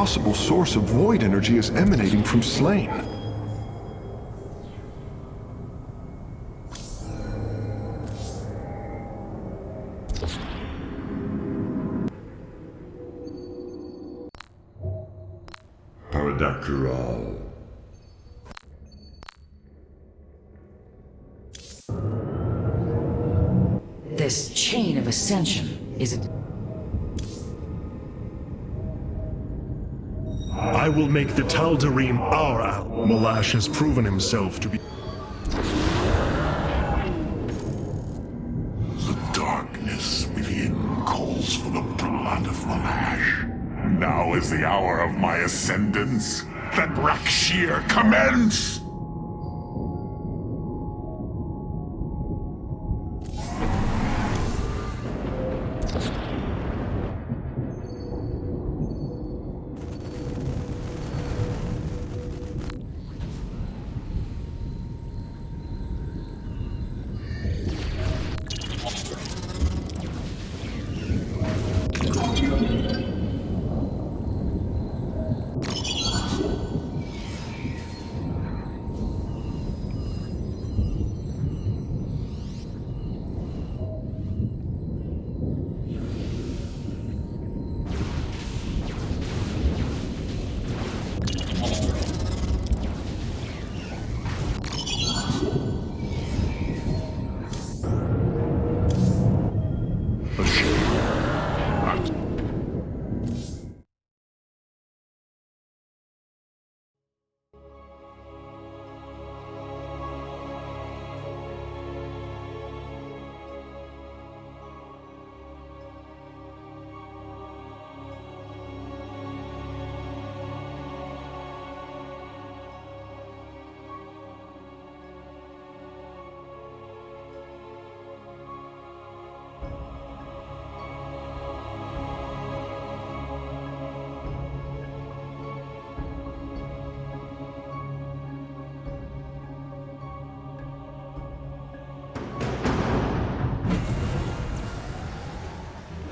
possible source of void energy is emanating from Slain. Paradakral. This chain of ascension, is it? I will make the Tadalim our ally. Malash has proven himself to be... The darkness within calls for the blood of Malash. Now is the hour of my ascendance. Let Rakshir commence!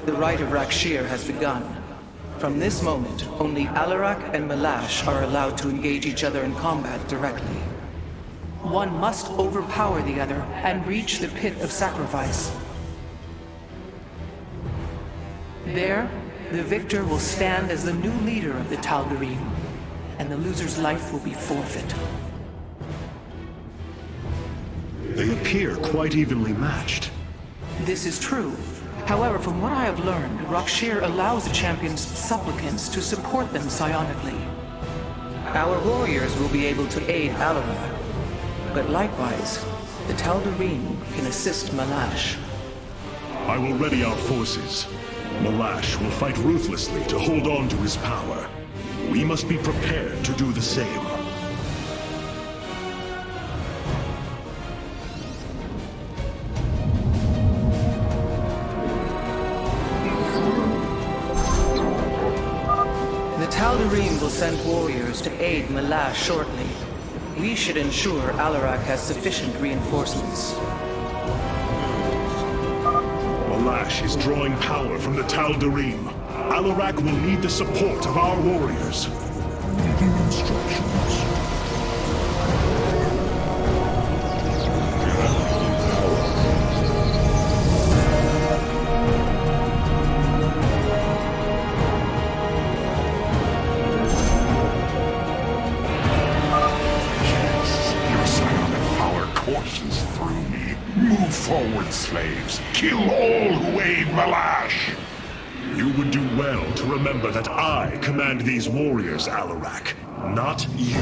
The rite of Rakshir has begun. From this moment, only Alarak and Malash are allowed to engage each other in combat directly. One must overpower the other and reach the pit of sacrifice. There, the victor will stand as the new leader of the Tadalim, and the loser's life will be forfeit. They appear quite evenly matched. This is true. However, from what I have learned, Rakshir allows the champion's supplicants to support them psionically. Our warriors will be able to aid Alarak, but likewise, the Tadalim can assist Malash. I will ready our forces. Malash will fight ruthlessly to hold on to his power. We must be prepared to do the same. Tadalim will send warriors to aid Malash shortly. We should ensure Alarak has sufficient reinforcements. Malash is drawing power from the Tadalim. Alarak will need the support of our warriors. Giving instructions. Courses through me. Move forward, slaves. Kill all who aid Malash. You would do well to remember that I command these warriors, Alarak, not you.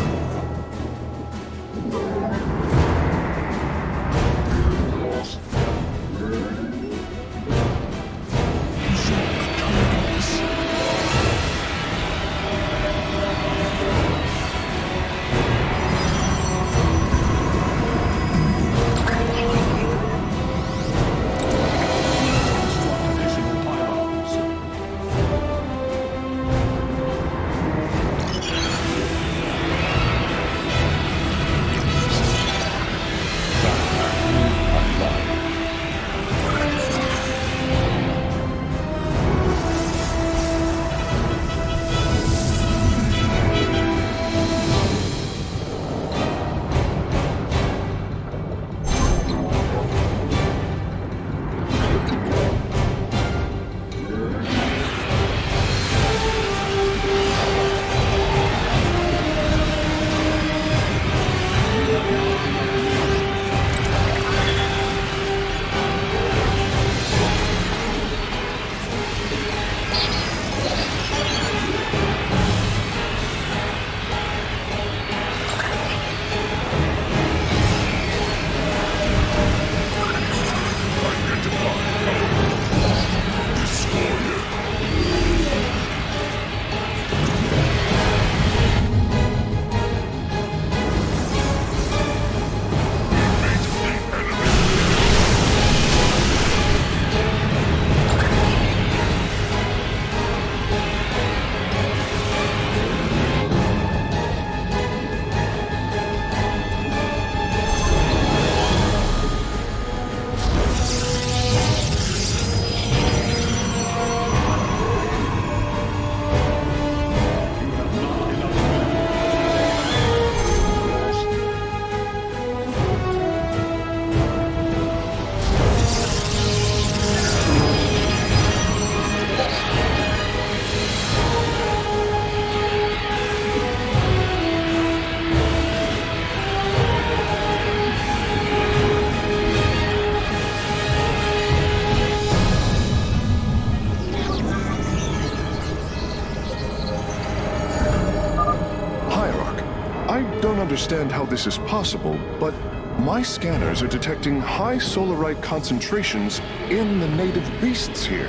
I don't understand how this is possible, but my scanners are detecting high solarite concentrations in the native beasts here.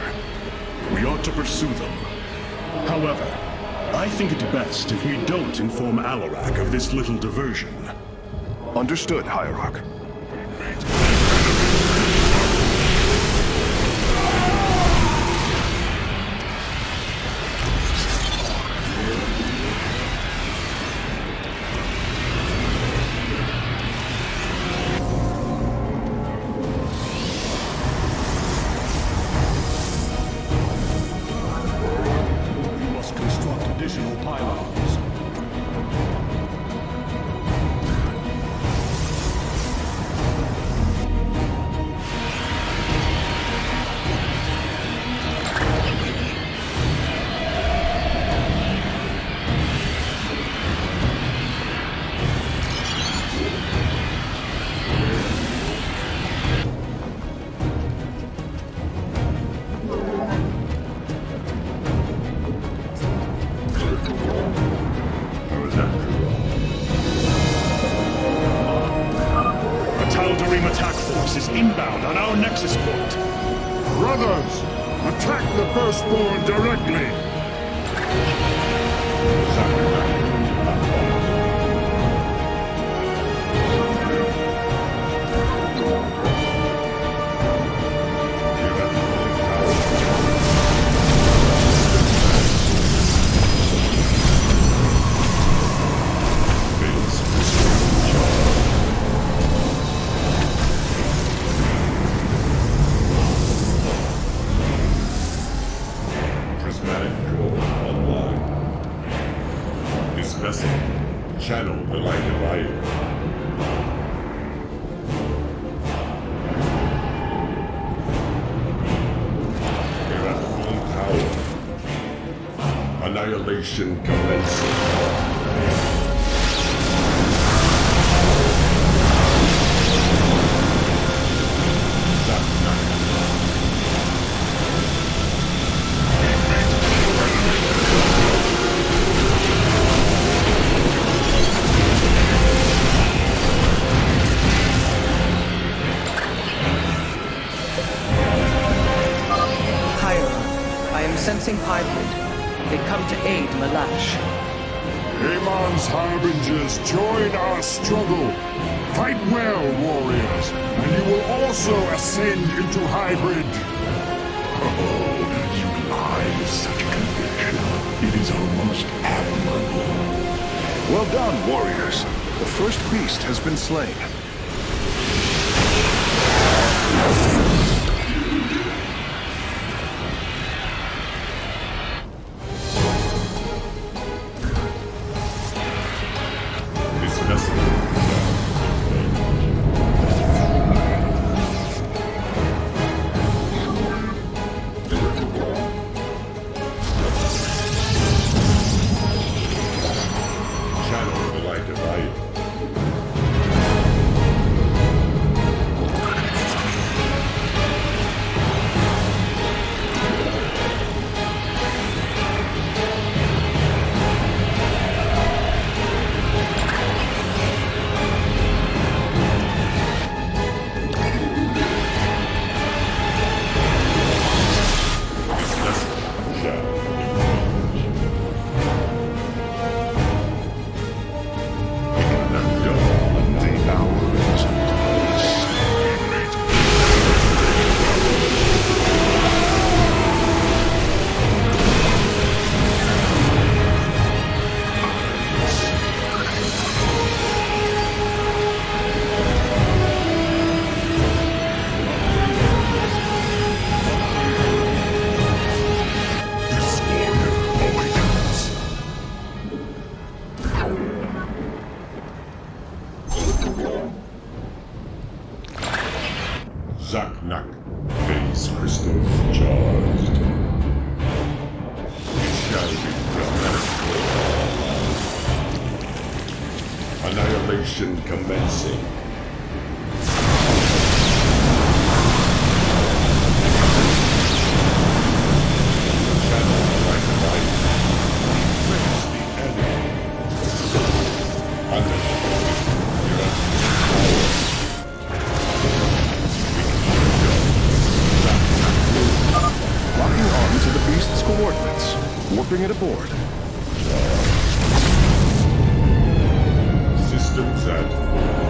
We ought to pursue them. However, I think it best if we don't inform Alarak of this little diversion. Understood, Hierarch. Inbound on our nexus point. Brothers, attack the Firstborn directly! Channel the light of light. We're at full power. Annihilation commencing. Sensing hybrid. They come to aid Malash. Amon's harbingers, join our struggle. Fight well, warriors, and you will also ascend into hybrid. Oh, you lie with such conviction. It is almost admirable. Well done, warriors. The first beast has been slain. Zaknak, phase crystals charged. It shall be prismatic. Annihilation commencing. Channel like light. Face the enemy. bring it aboard. Systems at full.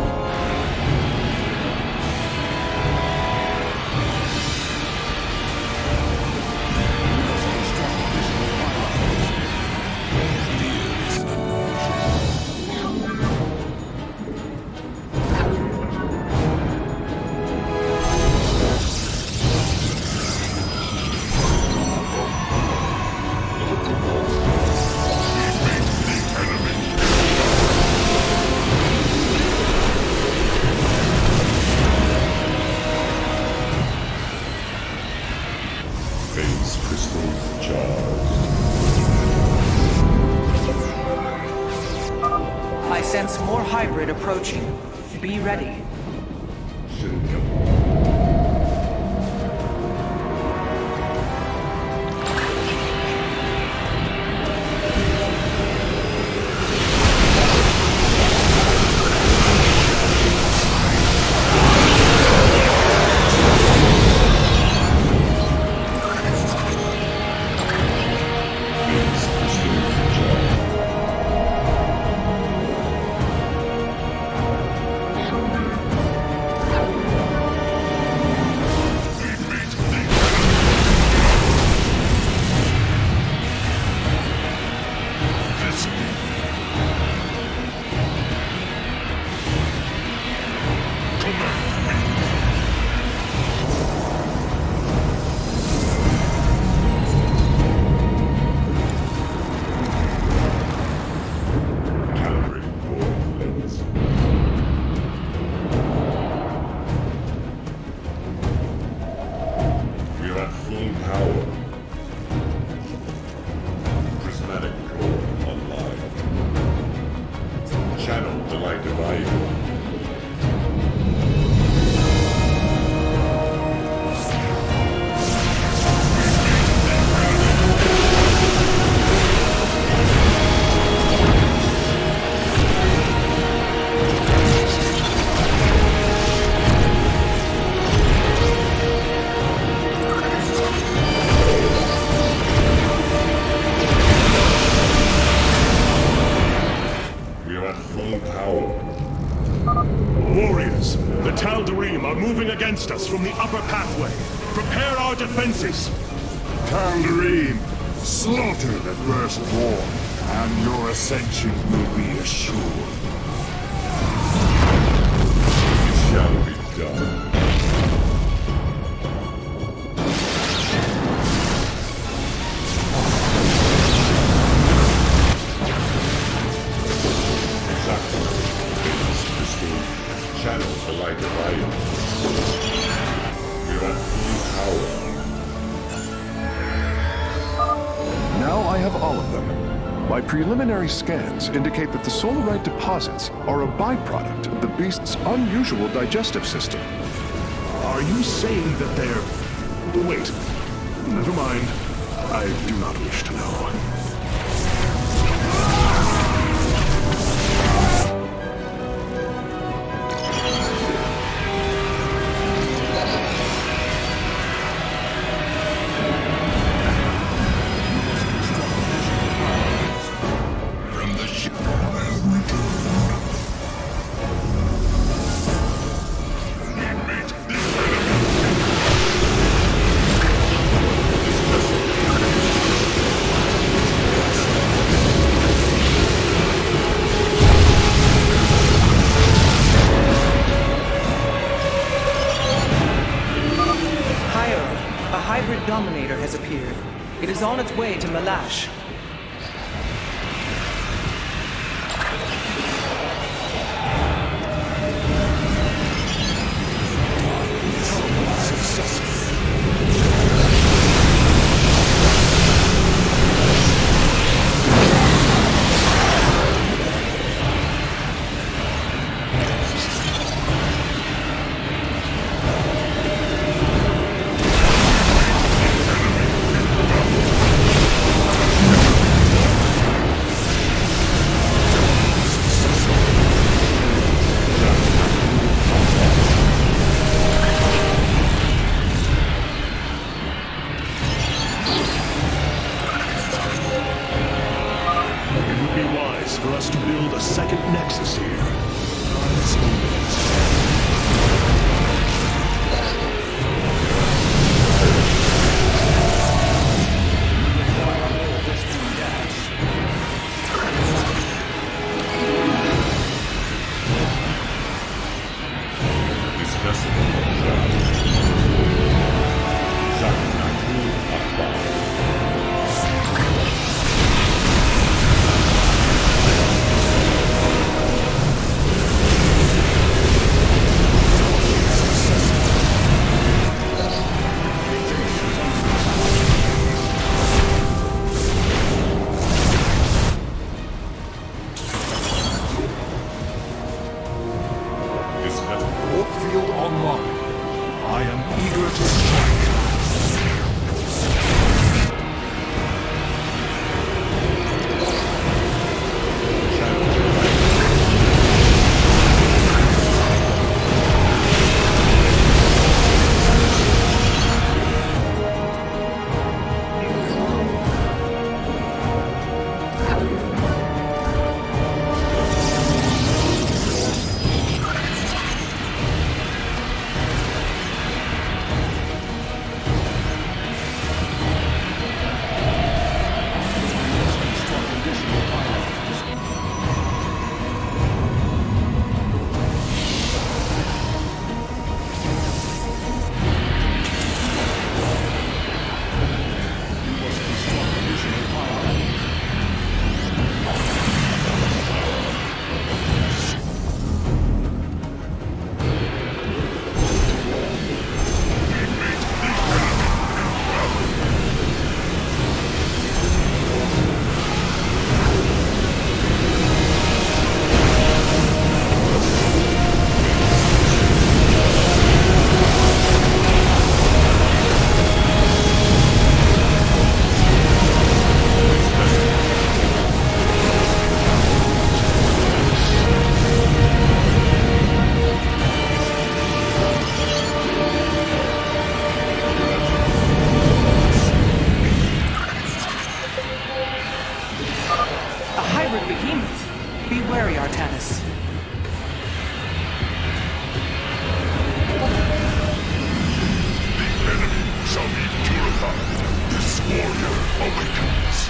I sense more hybrid approaching. Be ready. Warriors, the Tadalim are moving against us from the upper pathway. Prepare our defenses. Tadalim, slaughter the firstborn, and your ascension will be assured. It shall be done. Channel the light of Iron. We're at full power. Now I have all of them. My preliminary scans indicate that the solarite deposits are a byproduct of the beast's unusual digestive system. Are you saying that they're... Wait. Never mind. I do not wish to know. Dominator has appeared. It is on its way to Malash. build a second nexus here. Field online. I am eager to strike. Be wary, Artanis. The enemy shall be purified. This warrior awakens.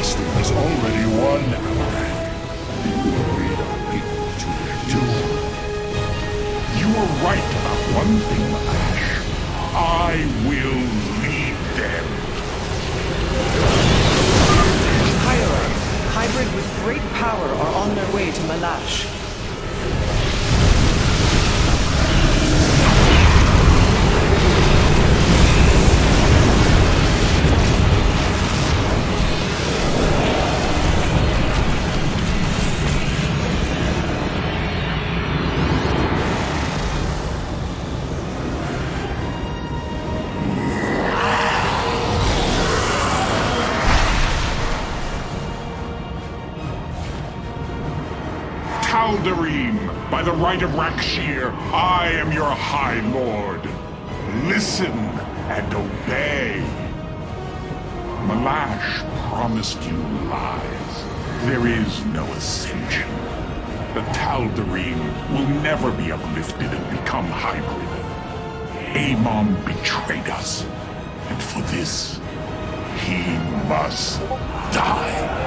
master has already won. You will lead our people to their doom. You were right about one thing, Malash. I will lead them. Hierarch, hybrid with great power are on their way to Malash. Tadalim, by the right of Rakshir, I am your High Lord. Listen and obey. Malash promised you lies. There is no ascension. The Tadalim will never be uplifted and become hybrid. Amon betrayed us, and for this, he must die.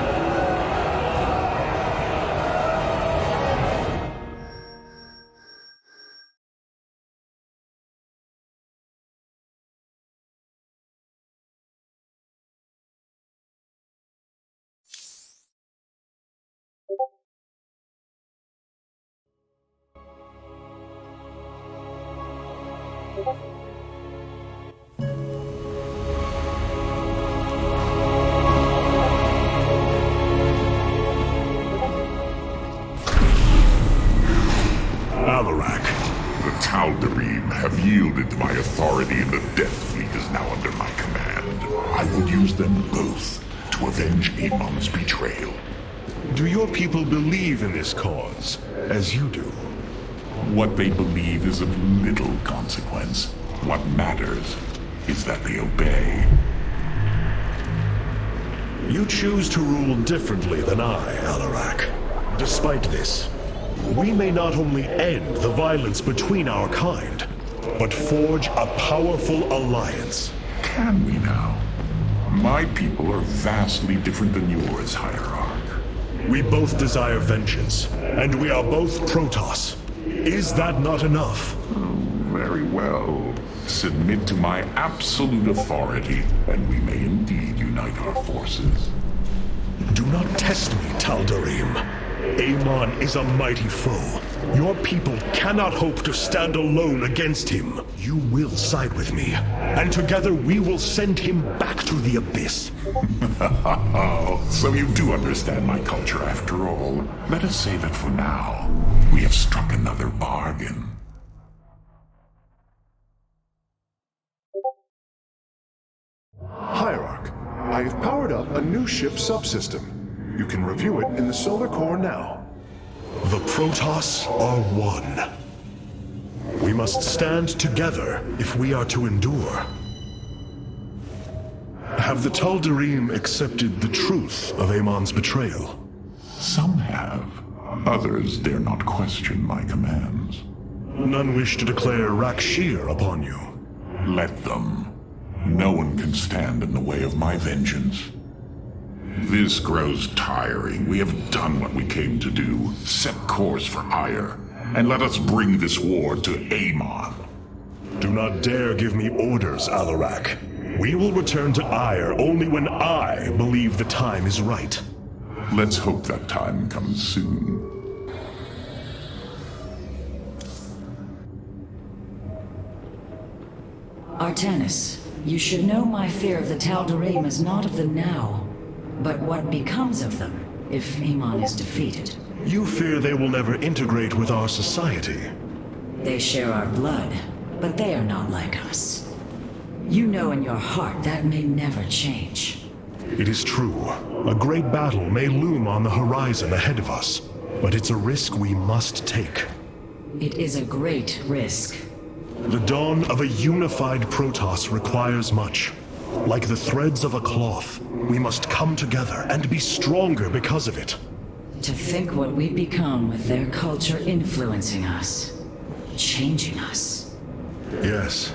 The Tadalim have yielded to my authority, and the Death Fleet is now under my command. I will use them both to avenge Amon's betrayal. Do your people believe in this cause, as you do? What they believe is of little consequence. What matters is that they obey. You choose to rule differently than I, Alarak. Despite this, we may not only end the violence between our kind, but forge a powerful alliance. Can we now? My people are vastly different than yours, Hierarch. We both desire vengeance, and we are both Protoss. Is that not enough? Very well. Submit to my absolute authority, and we may indeed unite our forces. Do not test me, Tal'Darim. Amon is a mighty foe. Your people cannot hope to stand alone against him. You will side with me, and together we will send him back to the abyss. So you do understand my culture after all. Let us say that for now, we have struck another bargain. Hierarch, I have powered up a new ship subsystem. You can review it in the solar core now. The Protoss are one. We must stand together if we are to endure. Have the Tal'Darim accepted the truth of Amon's betrayal? Some have. Others dare not question my commands. None wish to declare Rakshir upon you. Let them. No one can stand in the way of my vengeance. This grows tiring. We have done what we came to do. Set course for Ire, and let us bring this war to Amon. Do not dare give me orders, Alarak. We will return to Ire only when I believe the time is right. Let's hope that time comes soon. Artanis, you should know my fear of the Tal'Darim is not of the now, but what becomes of them if Amon is defeated. You fear they will never integrate with our society. They share our blood, but they are not like us. You know in your heart that may never change. It is true. A great battle may loom on the horizon ahead of us, but it's a risk we must take. It is a great risk. The dawn of a unified Protoss requires much. Like the threads of a cloth, we must come together and be stronger because of it. To think what we become with their culture influencing us, changing us. Yes,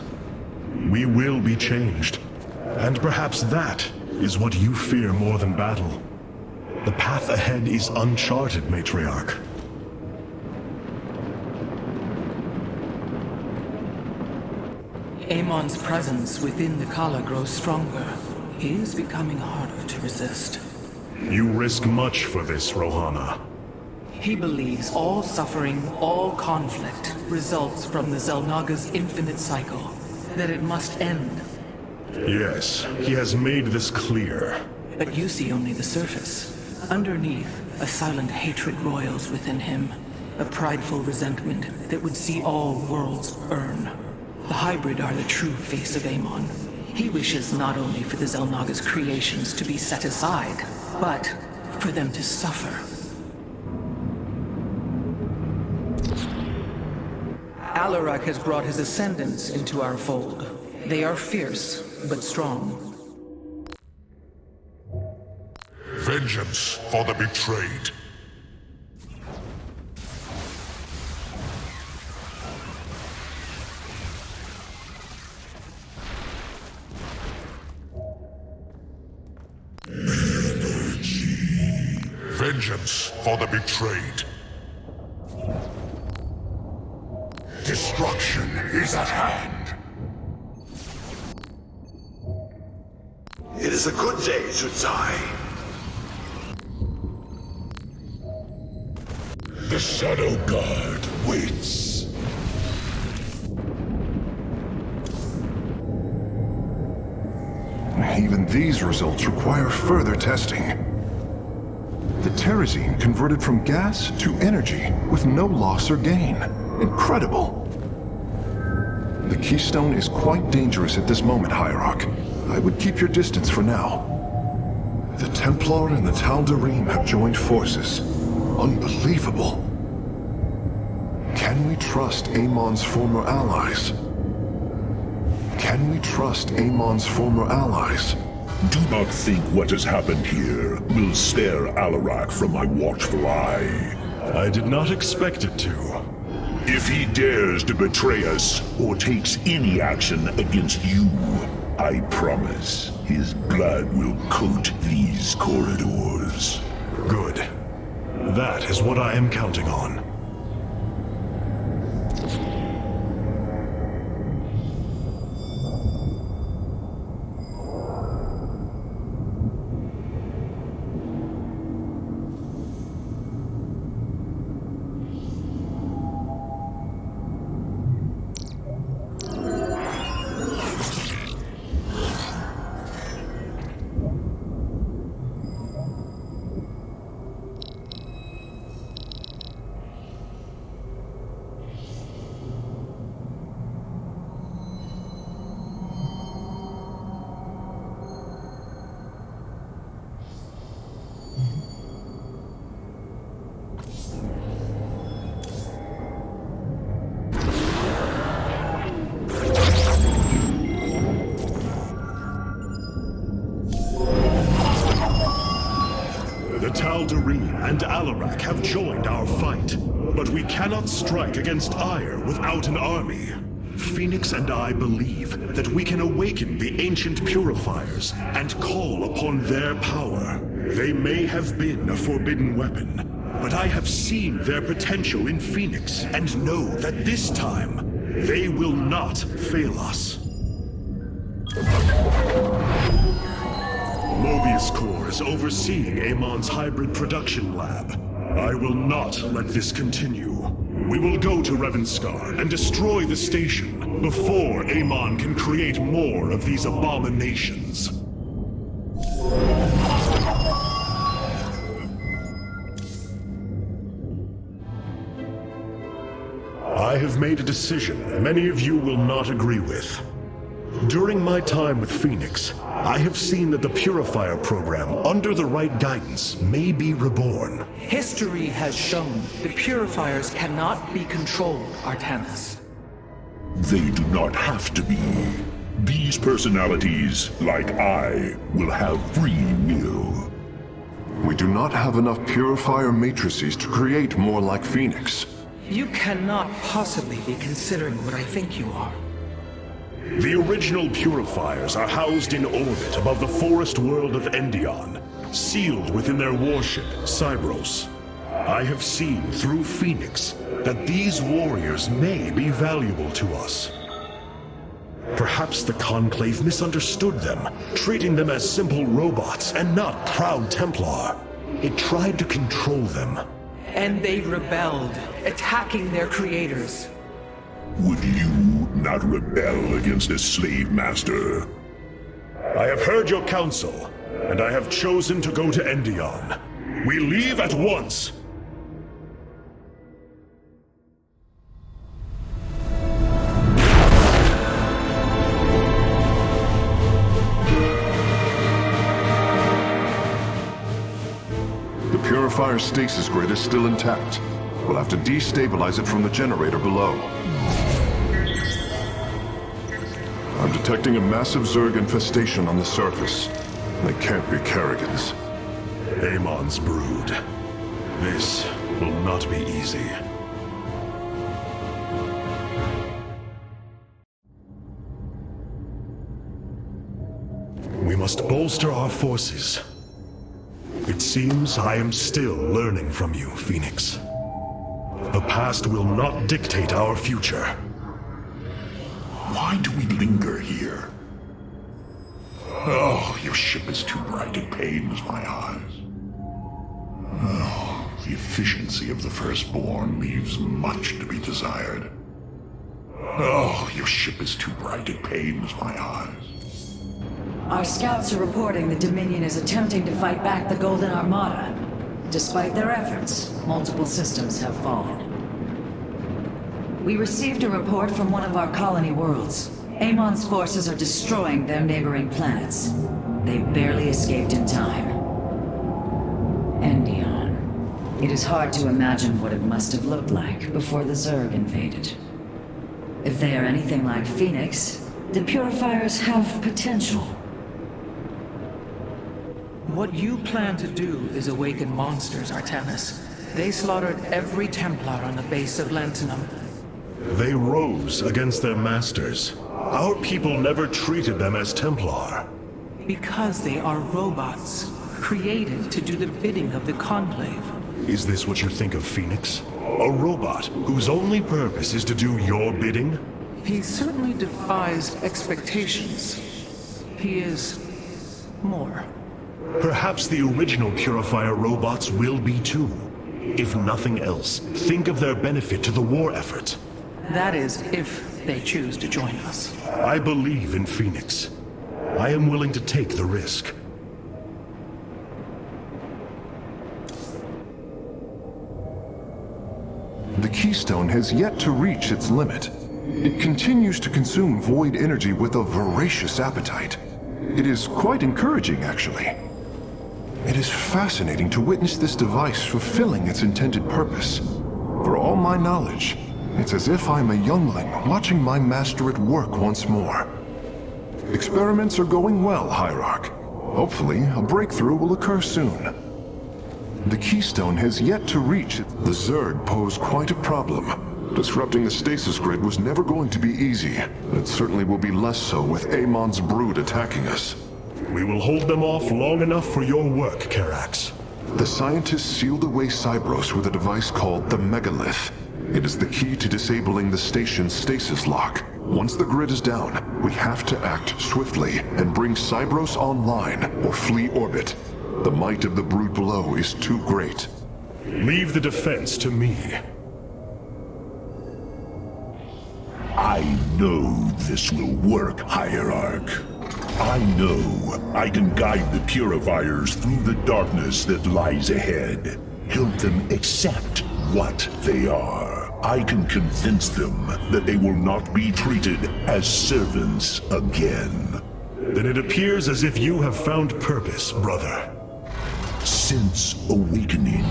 we will be changed. And perhaps that is what you fear more than battle. The path ahead is uncharted, Matriarch. Amon's presence within the Kala grows stronger. He is becoming harder to resist. You risk much for this, Rohana. He believes all suffering, all conflict, results from the Xel'Naga's infinite cycle. That it must end. Yes, he has made this clear. But you see only the surface. Underneath, a silent hatred roils within him. A prideful resentment that would see all worlds burn. The hybrid are the true face of Amon. He wishes not only for the Xel'Naga's creations to be set aside, but for them to suffer. Alarak has brought his ascendants into our fold. They are fierce, but strong. Vengeance for the betrayed. Vengeance for the betrayed. Destruction is at hand. It is a good day to die. The Shadow Guard waits. Even these results require further testing. The Terrazine converted from gas to energy with no loss or gain. Incredible. The Keystone is quite dangerous at this moment, Hierarch. I would keep your distance for now. The Templar and the Tadalim have joined forces. Unbelievable. Can we trust Amon's former allies? Can we trust Amon's former allies? Do not think what has happened here will spare Alarak from my watchful eye. I did not expect it to. If he dares to betray us or takes any action against you, I promise his blood will coat these corridors. Good. That is what I am counting on. Tadalim and Alarak have joined our fight, but we cannot strike against Ire without an army. Phoenix and I believe that we can awaken the ancient purifiers and call upon their power. They may have been a forbidden weapon, but I have seen their potential in Phoenix and know that this time, they will not fail us. Mobius Corps is overseeing Amon's hybrid production lab. I will not let this continue. We will go to Revanskar and destroy the station before Amon can create more of these abominations. I have made a decision many of you will not agree with. During my time with Phoenix, I have seen that the Purifier program, under the right guidance, may be reborn. History has shown the Purifiers cannot be controlled, Artanis. They do not have to be. These personalities, like I, will have free will. We do not have enough Purifier matrices to create more like Phoenix. You cannot possibly be considering what I think you are. The original Purifiers are housed in orbit above the forest world of Endion. sealed within their warship, Cybros. I have seen through Phoenix that these warriors may be valuable to us. Perhaps the Conclave misunderstood them, treating them as simple robots and not proud Templar. It tried to control them. And they rebelled, attacking their creators. Would you not rebel against a slave master? I have heard your counsel, and I have chosen to go to Endion. We leave at once! The Purifier's stasis grid is still intact. We'll have to destabilize it from the generator below. I'm detecting a massive Zerg infestation on the surface. They can't be Kerrigans. Amon's brood. This will not be easy. We must bolster our forces. It seems I am still learning from you, Phoenix. The past will not dictate our future. Why do we linger here? Oh, your ship is too bright, it pains my eyes. Oh, the efficiency of the Firstborn leaves much to be desired. Oh, your ship is too bright, it pains my eyes. Our scouts are reporting the Dominion is attempting to fight back the Golden Armada. Despite their efforts, multiple systems have fallen. We received a report from one of our colony worlds. Amon's forces are destroying their neighboring planets. They barely escaped in time. Endion. It is hard to imagine what it must have looked like before the Zerg invaded. If they are anything like Phoenix, the Purifiers have potential. What you plan to do is awaken monsters, Artemis. They slaughtered every Templar on the base of Lantinum. They rose against their masters. Our people never treated them as Templar. Because they are robots, created to do the bidding of the Conclave. Is this what you think of Phoenix? A robot whose only purpose is to do your bidding? He certainly defies expectations. He is more. Perhaps the original Purifier robots will be too. If nothing else, think of their benefit to the war effort. That is, if they choose to join us. I believe in Phoenix. I am willing to take the risk. The Keystone has yet to reach its limit. It continues to consume void energy with a voracious appetite. It is quite encouraging, actually. It is fascinating to witness this device fulfilling its intended purpose. For all my knowledge, it's as if I'm a youngling watching my master at work once more. Experiments are going well, Hierarch. Hopefully, a breakthrough will occur soon. The Keystone has yet to reach it. The Zerg pose quite a problem. Disrupting the stasis grid was never going to be easy, and it certainly will be less so with Amon's brood attacking us. We will hold them off long enough for your work, Karax. The scientists sealed away Cybros with a device called the Megalith. It is the key to disabling the station's stasis lock. Once the grid is down, we have to act swiftly and bring Cybros online or flee orbit. The might of the brood below is too great. Leave the defense to me. I know this will work, Hierarch. I know I can guide the Purifiers through the darkness that lies ahead. Help them accept what they are. I can convince them that they will not be treated as servants again. Then it appears as if you have found purpose, brother. Since awakening,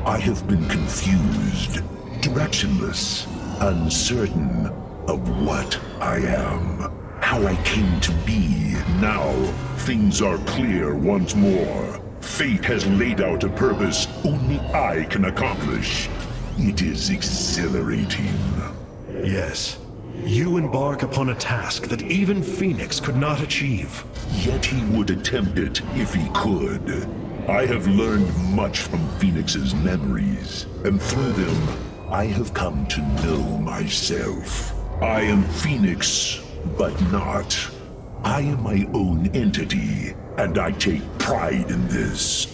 I have been confused, directionless, uncertain of what I am. How I came to be. Now, things are clear once more. Fate has laid out a purpose only I can accomplish. It is exhilarating. Yes. You embark upon a task that even Phoenix could not achieve. Yet he would attempt it if he could. I have learned much from Phoenix's memories, and through them, I have come to know myself. I am Phoenix, but not. I am my own entity, and I take pride in this.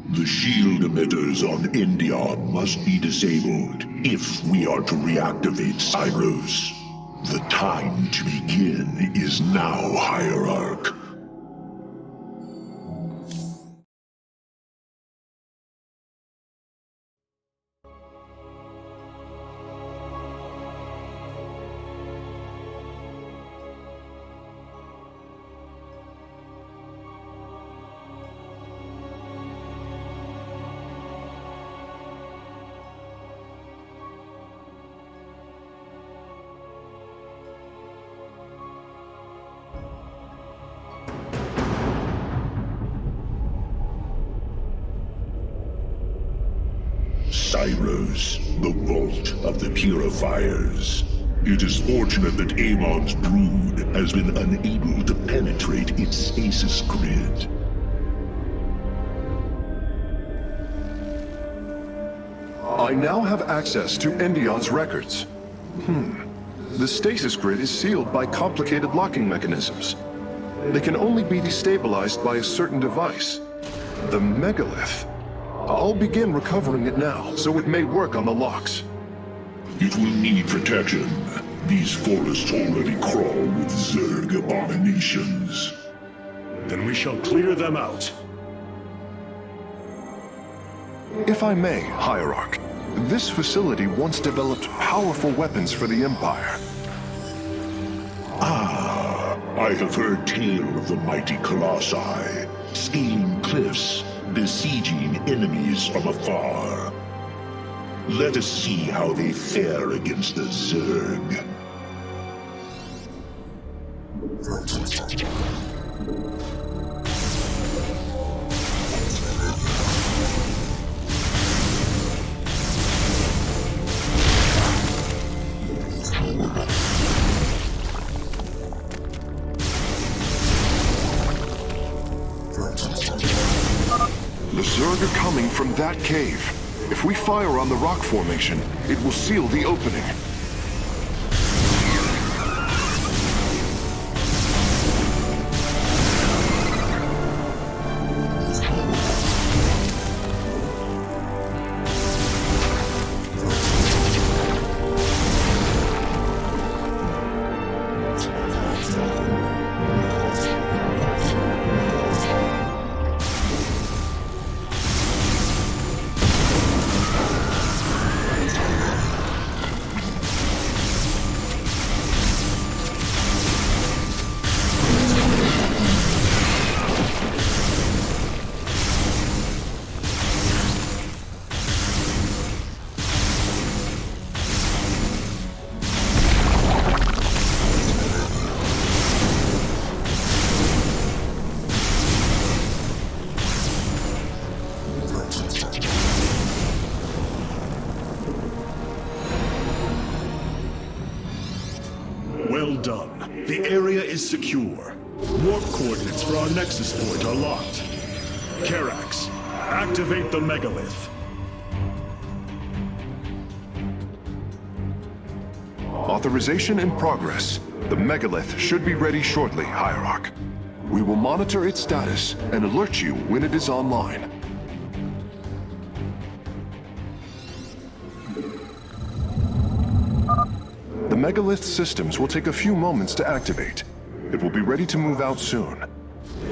The shield emitters on Endion must be disabled if we are to reactivate Cyros. The time to begin is now, Hierarch. Cyros, the vault of the purifiers. It is fortunate that Amon's brood has been unable to penetrate its stasis grid. I now have access to Endion's records. The stasis grid is sealed by complicated locking mechanisms. They can only be destabilized by a certain device. The megalith. I'll begin recovering it now, so it may work on the locks. It will need protection. These forests already crawl with Zerg abominations. Then we shall clear them out. If I may, Hierarch, this facility once developed powerful weapons for the Empire. I have heard tale of the mighty Colossi, scaling cliffs, besieging enemies from afar. Let us see how they fare against the Zerg. The Zerg are coming from that cave. If we fire on the rock formation, it will seal the opening. Well done. The area is secure. Warp coordinates for our nexus point are locked. Karax, activate the megalith. Authorization in progress. The megalith should be ready shortly, Hierarch. We will monitor its status and alert you when it is online. The megalith systems will take a few moments to activate. It will be ready to move out soon.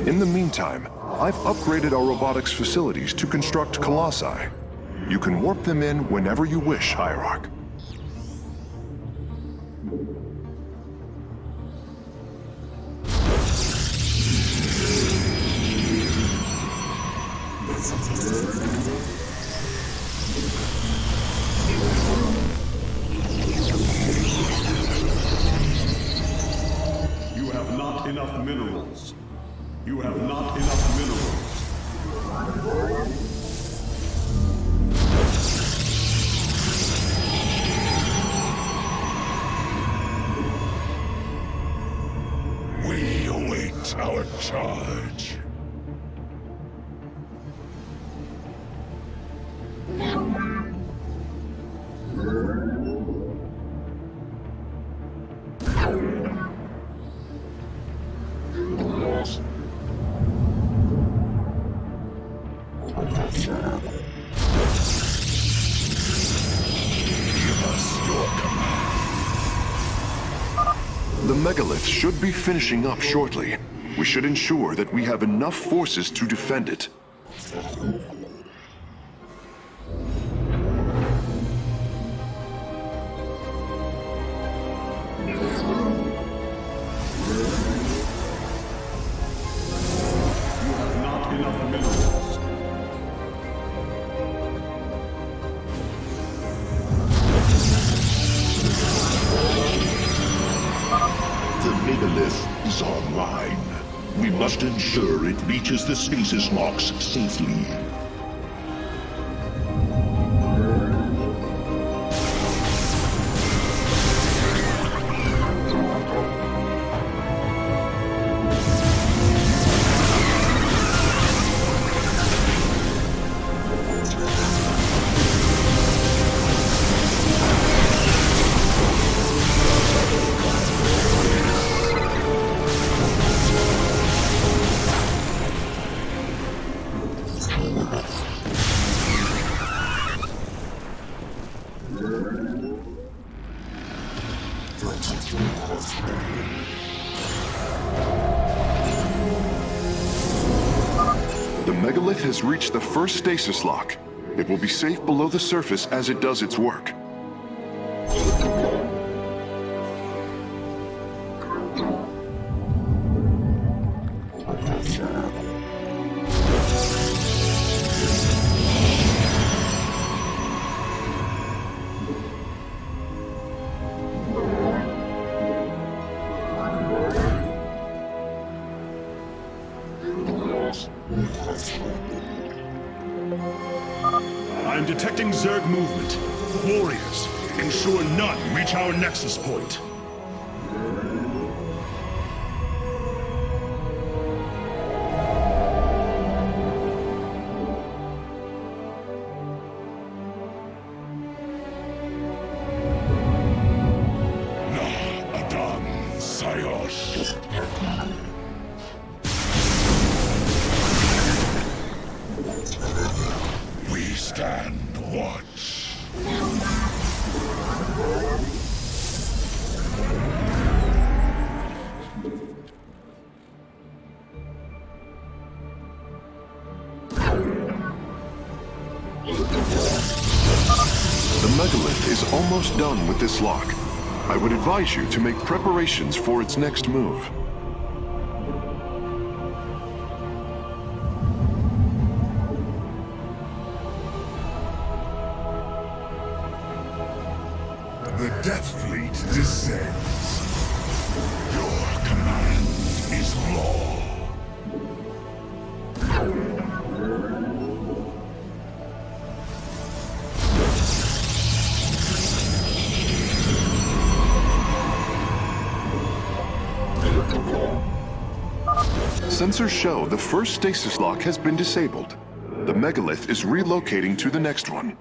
In the meantime, I've upgraded our robotics facilities to construct colossi. You can warp them in whenever you wish, Hierarch. You have not enough minerals. You have not enough minerals. We await our charge. The megalith should be finishing up shortly. We should ensure that we have enough forces to defend it. Is online. We must ensure it reaches the stasis locks safely. The megalith has reached the first stasis lock. It will be safe below the surface as it does its work. I'm detecting Zerg movement. Warriors, ensure none reach our nexus point. Stand watch. The megalith is almost done with this lock. I would advise you to make preparations for its next move. The Death Fleet descends. Your command is law. Sensors show the first stasis lock has been disabled. The megalith is relocating to the next one.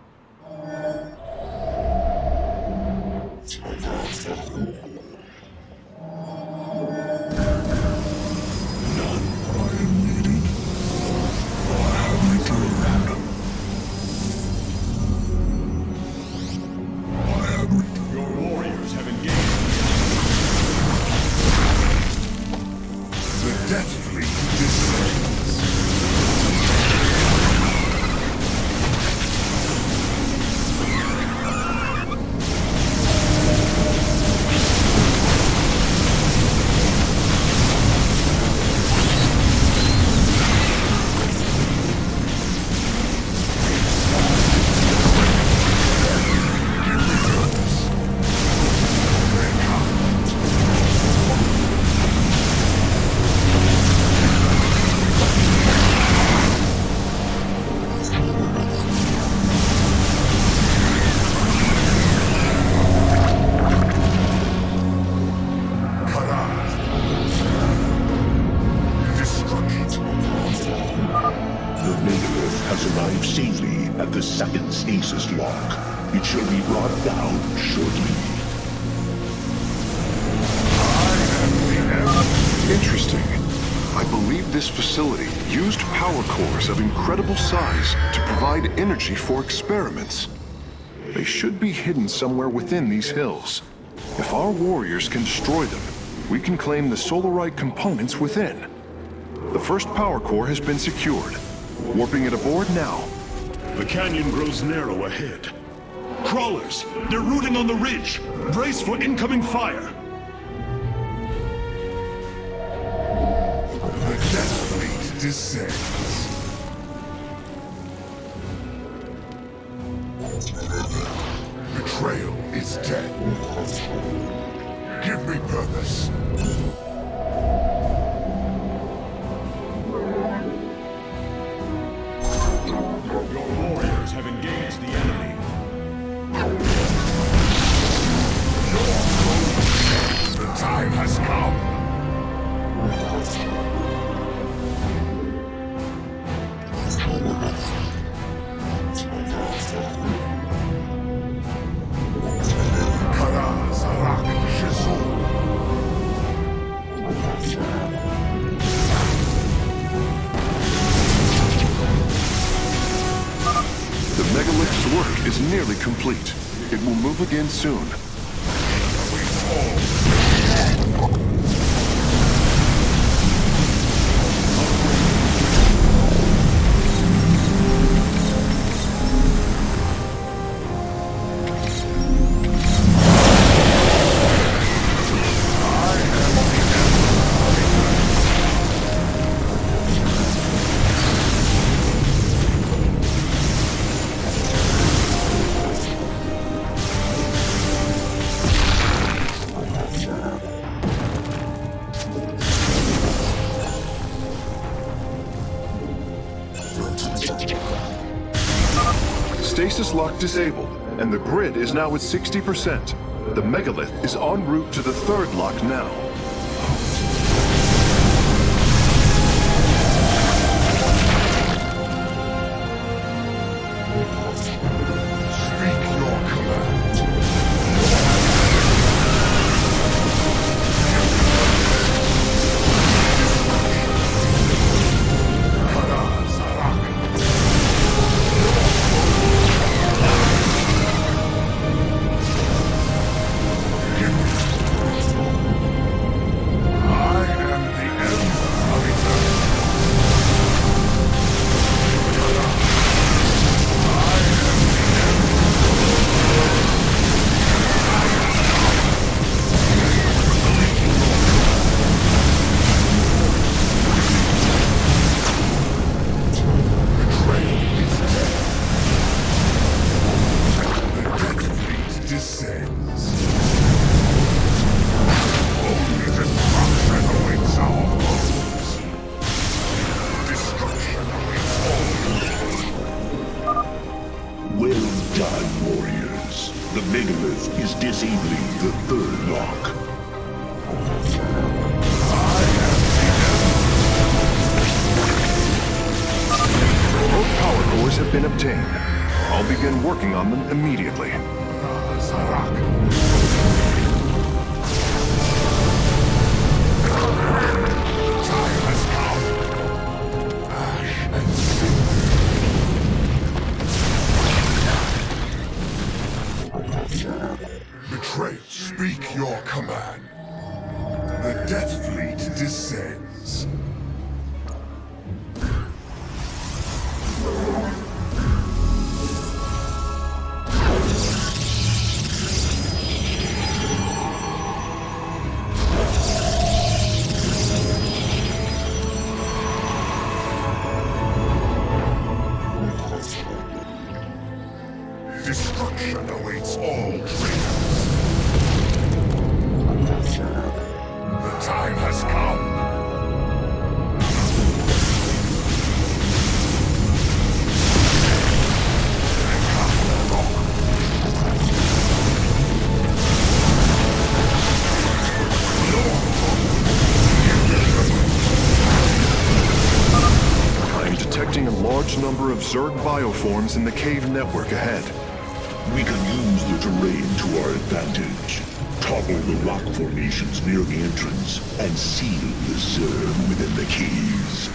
Death Fleet descends. The megalith has arrived safely at the second stasis lock. It shall be brought down shortly. Interesting. I believe this facility used power cores of incredible size to provide energy for experiments. They should be hidden somewhere within these hills. If our warriors can destroy them, we can claim the Solarite components within. The first power core has been secured. Warping it aboard now. The canyon grows narrow ahead. Crawlers! They're rooting on the ridge! Brace for incoming fire! The Death Fleet descends. Betrayal is dead. Give me purpose. Your warriors have engaged the enemy. The time has come. The megalith's work is nearly complete. It will move again soon. Stasis lock disabled, and the grid is now at 60%. The megalith is en route to the third lock now. Speak your command. Well done, warriors. The megalith is disabling the third lock. Both power cores have been obtained. I'll begin working on them immediately. Betrayal, speak your command. The Death Fleet descends. Destruction awaits all traitors. The time has come. I am detecting detecting a large number of Zerg bioforms in the cave network ahead. We can use the terrain to our advantage. Topple the rock formations near the entrance and seal the Zerg within the caves.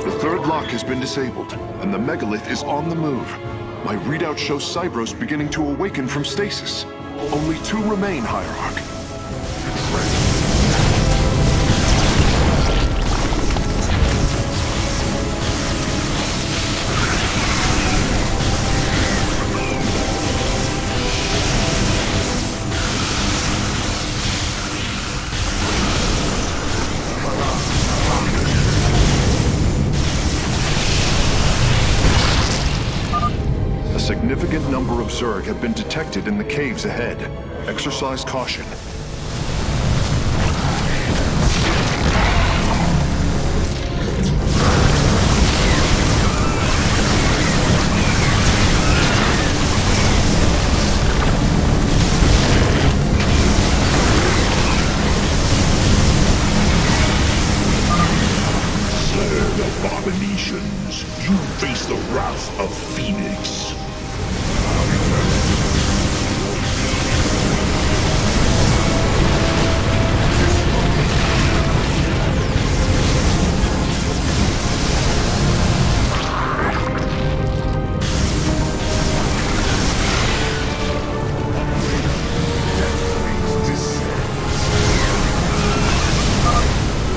The third lock has been disabled, and the megalith is on the move. My readout shows Cybros beginning to awaken from stasis. Only 2 remain, Hierarch. A significant number of Zerg have been detected in the caves ahead. Exercise caution. Zerg abominations, you face the wrath of Phoenix.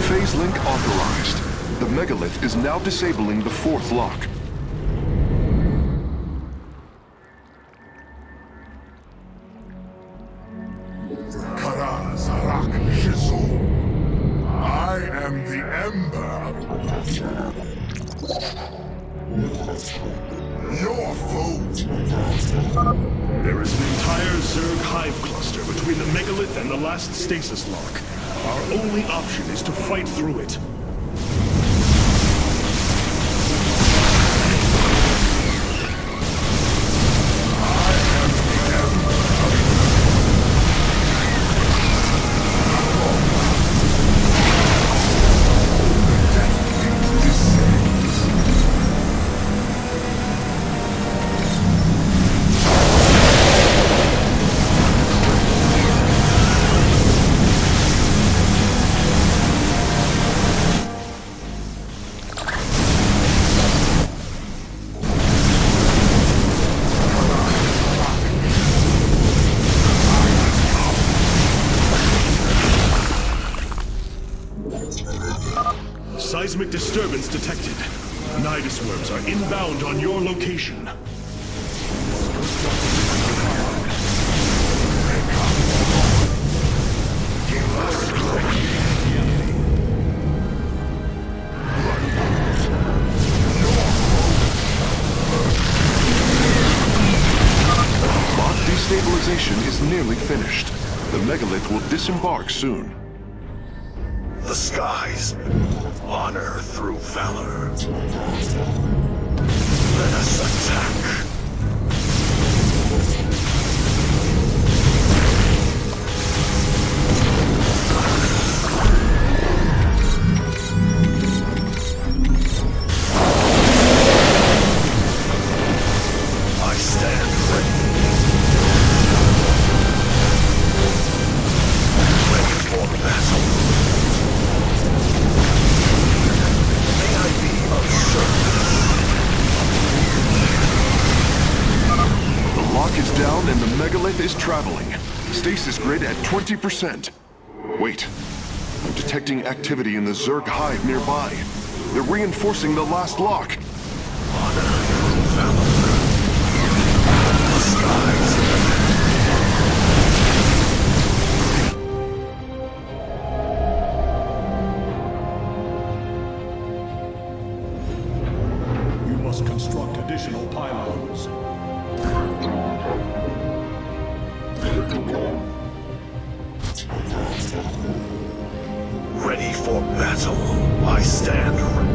Phase link authorized. The megalith is now disabling the 4th lock. I am the Ember. Your foe. There is an entire Zerg hive cluster between the megalith and the last stasis lock. Our only option is to fight through it. Seismic disturbance detected. Nidus worms are inbound on your location. Lock destabilization is nearly finished. The megalith will disembark soon. The skies honor through valor. Let us attack. I stand ready. Ready for battle. May I be of service? The lock is down and the megalith is traveling. Stasis grid at 20%. Wait. I'm detecting activity in the Zerg hive nearby. They're reinforcing the last lock. Honor through valor. The skies. must construct additional pylons. Ready for battle. I stand ready.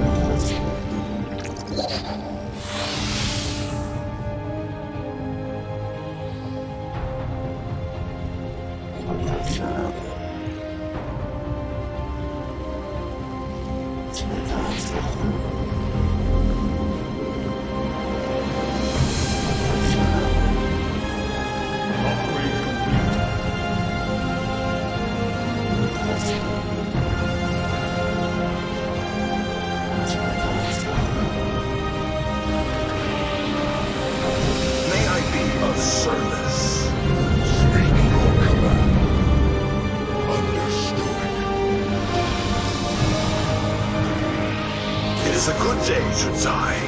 May I be of service? Speak your command. Understood. It is a good day to die.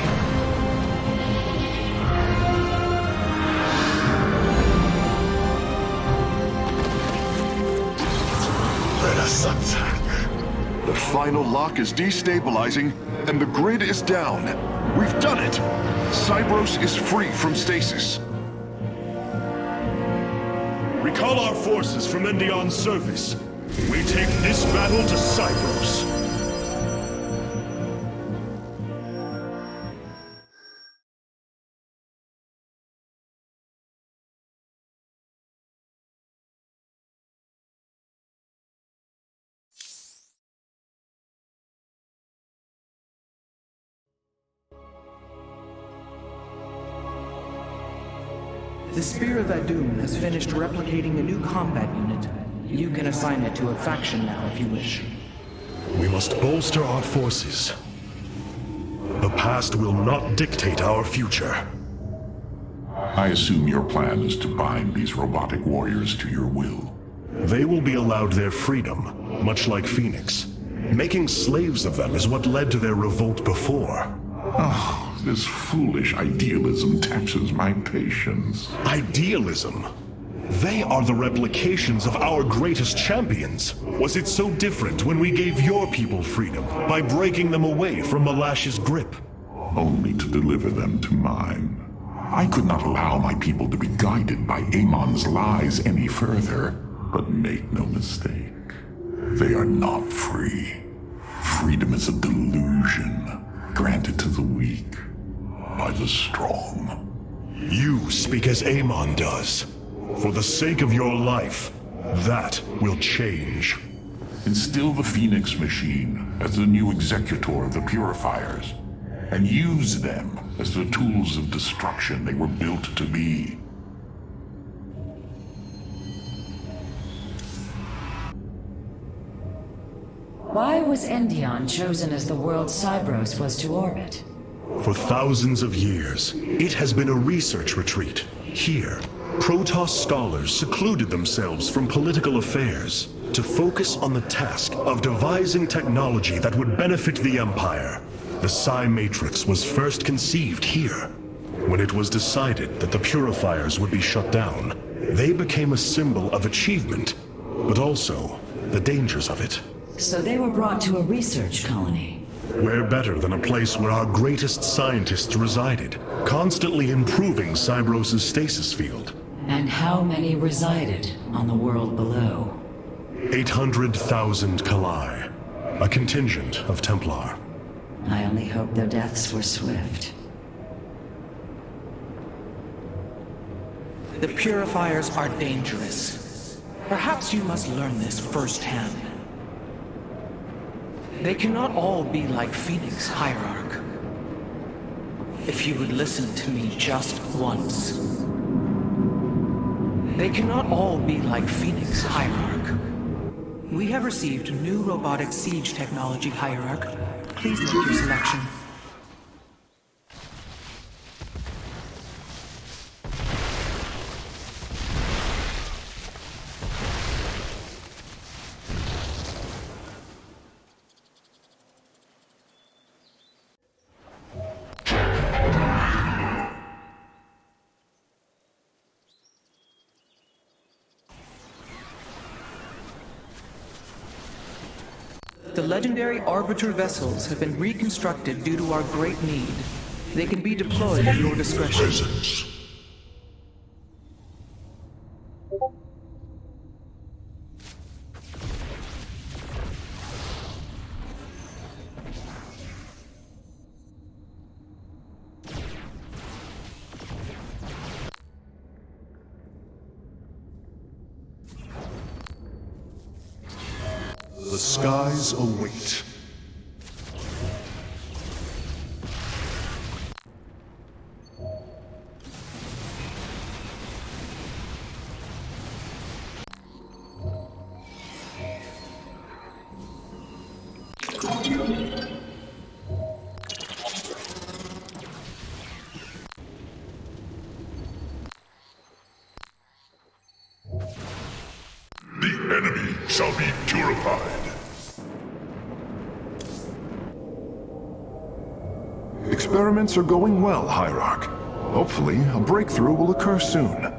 Let us attack. The final lock is destabilizing, and the grid is down. We've done it! Cybros is free from stasis. Recall our forces from Endion's surface. We take this battle to Cybros. The Spear of Adun has finished replicating a new combat unit. You can assign it to a faction now if you wish. We must bolster our forces. The past will not dictate our future. I assume your plan is to bind these robotic warriors to your will. They will be allowed their freedom, much like Phoenix. Making slaves of them is what led to their revolt before. Oh, this foolish idealism taxes my patience. Idealism? They are the replications of our greatest champions. Was it so different when we gave your people freedom by breaking them away from Malash's grip? Only to deliver them to mine. I could not allow my people to be guided by Amon's lies any further. But make no mistake, they are not free. Freedom is a delusion granted to the weak by the strong. You speak as Amon does. For the sake of your life, that will change. Instill the Phoenix machine as the new executor of the purifiers, and use them as the tools of destruction they were built to be. Why was Endion chosen as the world Cybros was to orbit? For thousands of years, it has been a research retreat. Here, Protoss scholars secluded themselves from political affairs to focus on the task of devising technology that would benefit the Empire. The Psi Matrix was first conceived here. When it was decided that the purifiers would be shut down, they became a symbol of achievement, but also the dangers of it. So they were brought to a research colony. Where better than a place where our greatest scientists resided, constantly improving Cybros' stasis field. And how many resided on the world below? 800,000 Kalai, a contingent of Templar. I only hope their deaths were swift. The purifiers are dangerous. Perhaps you must learn this firsthand. They cannot all be like Phoenix, Hierarch. If you would listen to me just once. They cannot all be like Phoenix, Hierarch. We have received new robotic siege technology, Hierarch. Please make your selection. The legendary Arbiter vessels have been reconstructed due to our great need. They can be deployed at your discretion. Presence. The skies await. The enemy shall be purified. Experiments are going well, Hierarch. Hopefully, a breakthrough will occur soon.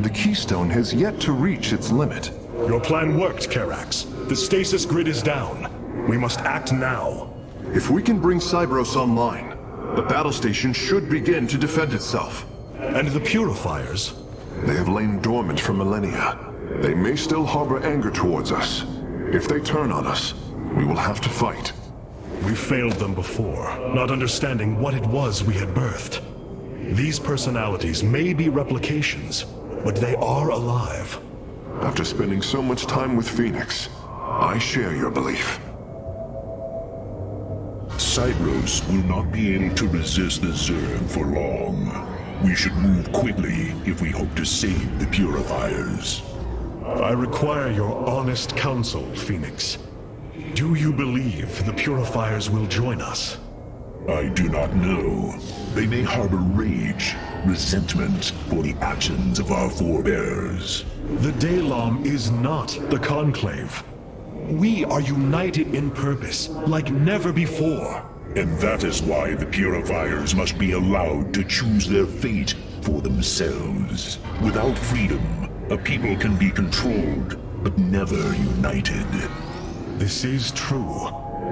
The Keystone has yet to reach its limit. Your plan worked, Karax. The stasis grid is down. We must act now. If we can bring Cybros online, the battle station should begin to defend itself. And the purifiers? They have lain dormant for millennia. They may still harbor anger towards us. If they turn on us, we will have to fight. We failed them before, not understanding what it was we had birthed. These personalities may be replications, but they are alive. After spending so much time with Phoenix, I share your belief. Cybros will not be able to resist the Zerg for long. We should move quickly if we hope to save the purifiers. I require your honest counsel, Phoenix. Do you believe the purifiers will join us? I do not know. They may harbor rage, resentment for the actions of our forebears. The Daylom is not the Conclave. We are united in purpose, like never before. And that is why the purifiers must be allowed to choose their fate for themselves. Without freedom, a people can be controlled, but never united. This is true,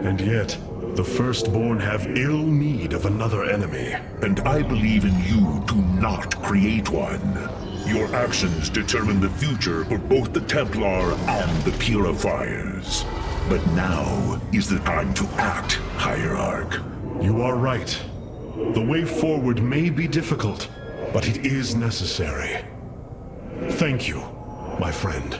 and yet, the Firstborn have ill need of another enemy. And I believe in you to not create one. Your actions determine the future for both the Templar and the Purifiers. But now is the time to act, Hierarch. You are right. The way forward may be difficult, but it is necessary. Thank you, my friend.